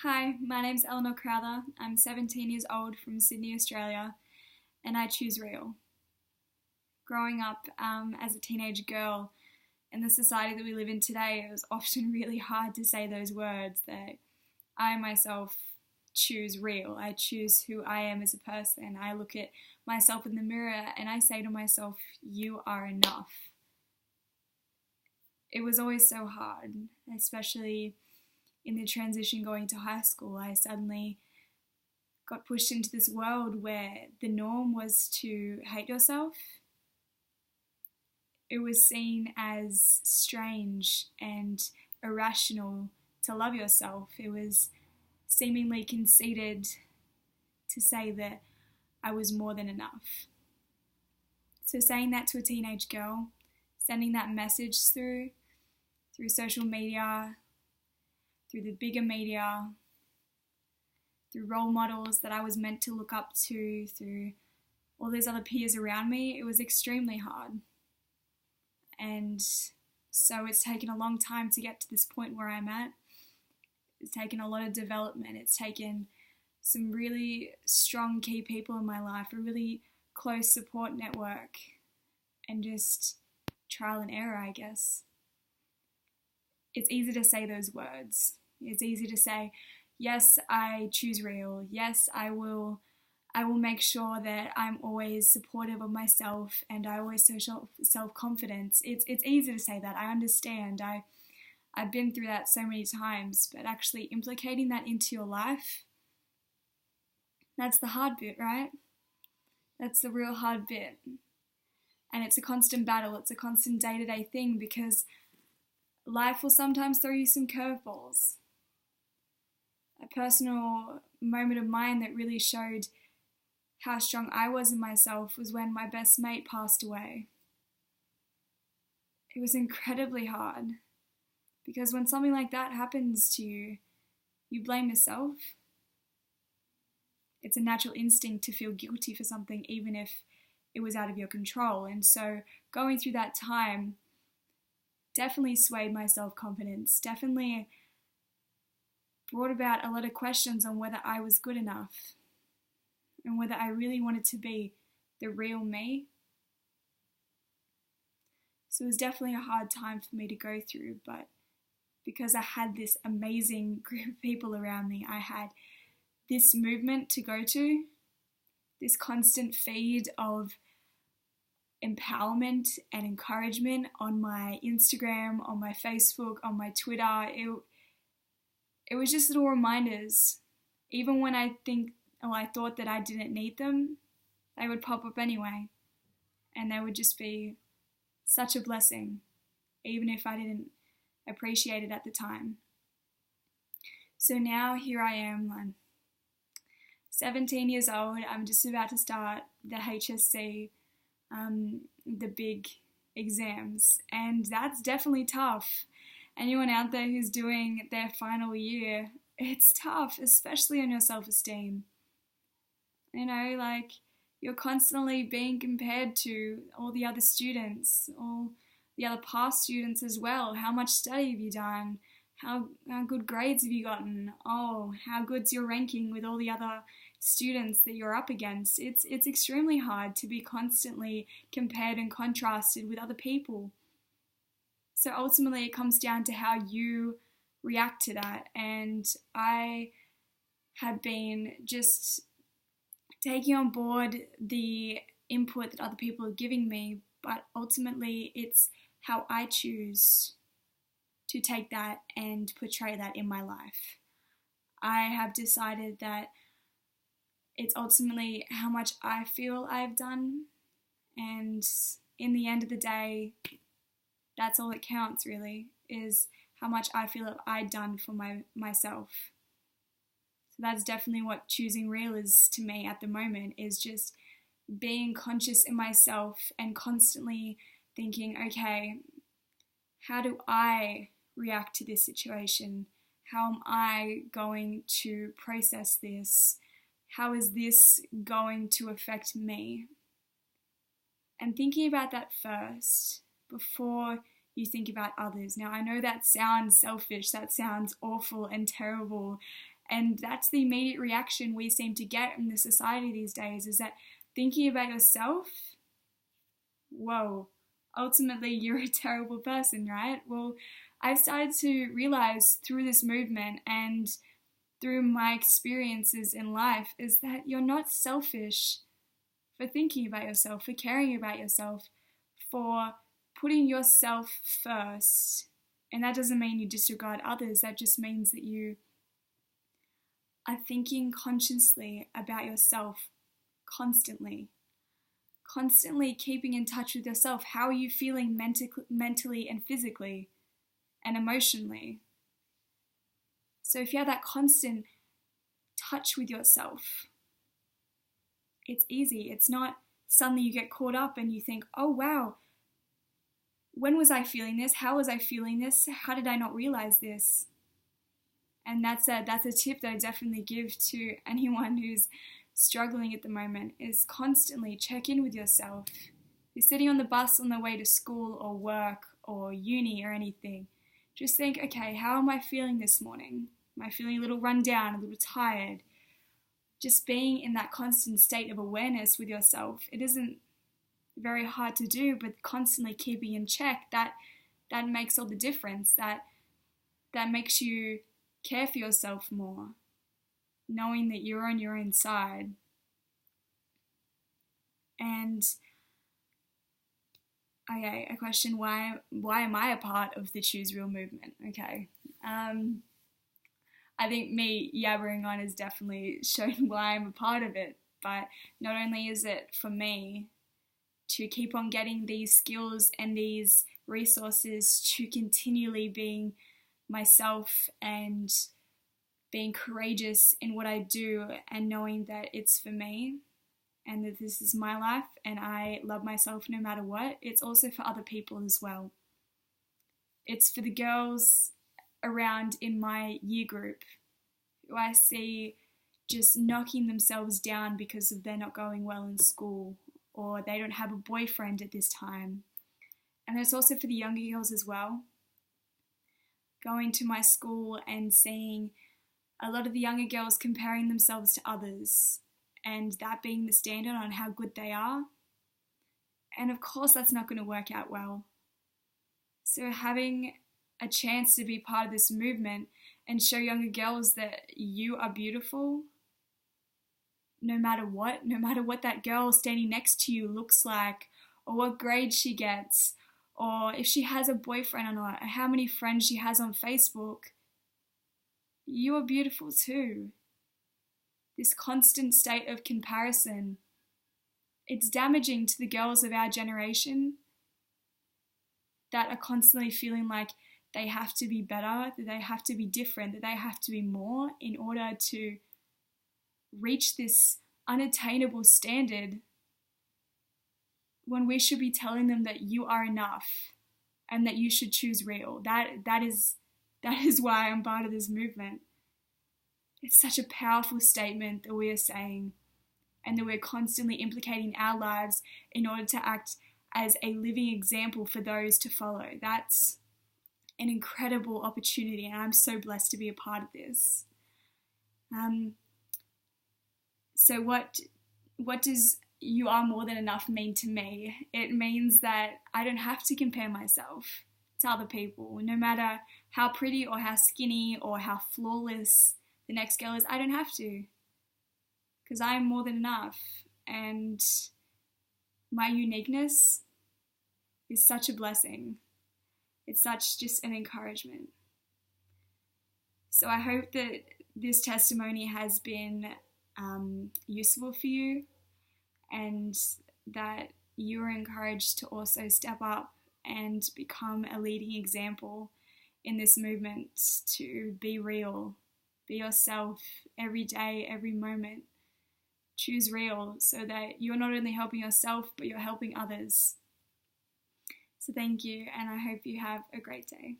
Hi, my name's Eleanor. I'm 17 years old from Sydney, Australia, and I choose real. Growing up as a teenage girl in the society that we live in today, it was often really hard to say those words that I myself choose real. I choose who I am as a person. I look at myself in the mirror and I say to myself, you are enough. It was always so hard, especially in the transition going to high school. I suddenly got pushed into this world where the norm was to hate yourself. It was seen as strange and irrational to love yourself. It was seemingly conceited to say that I was more than enough. So saying that to a teenage girl, sending that message through social media, through the bigger media, through role models that I was meant to look up to, through all these other peers around me, it was extremely hard. And so it's taken a long time to get to this point where I'm at. It's taken a lot of development. It's taken some really strong key people in my life, a really close support network, and just trial and error, I guess. It's easy to say those words. It's easy to say, yes, I choose real. Yes, I will make sure that I'm always supportive of myself and I always show self-confidence. It's easy to say that. I understand. I've been through that so many times, but actually implicating that into your life, that's the hard bit, right? That's the real hard bit. And it's a constant battle. It's a constant day-to-day thing because life will sometimes throw you some curveballs. A personal moment of mine that really showed how strong I was in myself was when my best mate passed away. It was incredibly hard because when something like that happens to you, you blame yourself. It's a natural instinct to feel guilty for something even if it was out of your control. And so going through that time definitely swayed my self-confidence, definitely brought about a lot of questions on whether I was good enough and whether I really wanted to be the real me. So it was definitely a hard time for me to go through, but because I had this amazing group of people around me, I had this movement to go to, this constant feed of empowerment and encouragement on my Instagram, on my Facebook, on my Twitter. It was just little reminders. Even when I thought that I didn't need them, they would pop up anyway. And they would just be such a blessing, even if I didn't appreciate it at the time. So now here I am, I'm 17 years old. I'm just about to start the HSC, the big exams, and that's definitely tough. Anyone out there who's doing their final year, it's tough, especially on your self-esteem. You know, like you're constantly being compared to all the other students, all the other past students as well. How much study have you done? How good grades have you gotten? Oh, how good's your ranking with all the other students that you're up against? It's extremely hard to be constantly compared and contrasted with other people. So ultimately it comes down to how you react to that. And I have been just taking on board the input that other people are giving me, but ultimately it's how I choose to take that and portray that in my life. I have decided that it's ultimately how much I feel I've done, and in the end of the day, that's all that counts really, is how much I feel I've done for myself. So that's definitely what choosing real is to me at the moment, is just being conscious in myself and constantly thinking, okay, how do I react to this situation? How am I going to process this? How is this going to affect me? And thinking about that first before you think about others. Now, I know that sounds selfish, that sounds awful and terrible, And that's the immediate reaction we seem to get in the society these days, is that thinking about yourself, whoa, ultimately you're a terrible person, right? Well, I've started to realize through this movement and through my experiences in life is that you're not selfish for thinking about yourself, for caring about yourself, for putting yourself first. And that doesn't mean you disregard others. That just means that you are thinking consciously about yourself constantly keeping in touch with yourself. How are you feeling mentally and physically and emotionally? So if you have that constant touch with yourself, it's easy. It's not suddenly you get caught up and you think, oh wow, when was I feeling this? How was I feeling this? How did I not realize this? And that's a tip that I definitely give to anyone who's struggling at the moment, is constantly check in with yourself. You're sitting on the bus on the way to school or work or uni or anything. Just think, okay, how am I feeling this morning? Am I feeling a little run down, a little tired? Just being in that constant state of awareness with yourself. It isn't very hard to do, but constantly keeping in check, that makes all the difference. That makes you care for yourself more, knowing that you're on your own side. And okay, a question, why am I a part of the ChooseREAL movement? Okay. I think me yabbering on has definitely shown why I'm a part of it, but not only is it for me to keep on getting these skills and these resources to continually being myself and being courageous in what I do and knowing that it's for me and that this is my life and I love myself no matter what. It's also for other people as well. It's for the girls around in my year group who I see just knocking themselves down because of they're not going well in school or they don't have a boyfriend at this time. And it's also for the younger girls as well. Going to my school and seeing a lot of the younger girls comparing themselves to others and that being the standard on how good they are. And of course that's not going to work out well. So having a chance to be part of this movement and show younger girls that you are beautiful no matter what that girl standing next to you looks like, or what grade she gets, or if she has a boyfriend or not, or how many friends she has on Facebook. You are beautiful too. This constant state of comparison, it's damaging to the girls of our generation that are constantly feeling like they have to be better, that they have to be different, that they have to be more in order to reach this unattainable standard, when we should be telling them that you are enough and that you should choose real. That is why I'm part of this movement. It's such a powerful statement that we are saying, and that we're constantly implicating our lives in order to act as a living example for those to follow. That's an incredible opportunity, and I'm so blessed to be a part of this. So what does you are more than enough mean to me? It means that I don't have to compare myself to other people, no matter how pretty or how skinny or how flawless the next girl is. I don't have to, because I am more than enough, and my uniqueness is such a blessing. It's such just an encouragement. So I hope that this testimony has been useful for you, and that you are encouraged to also step up and become a leading example in this movement, to be real, be yourself every day, every moment. Choose real, so that you're not only helping yourself, but you're helping others. So thank you, and I hope you have a great day.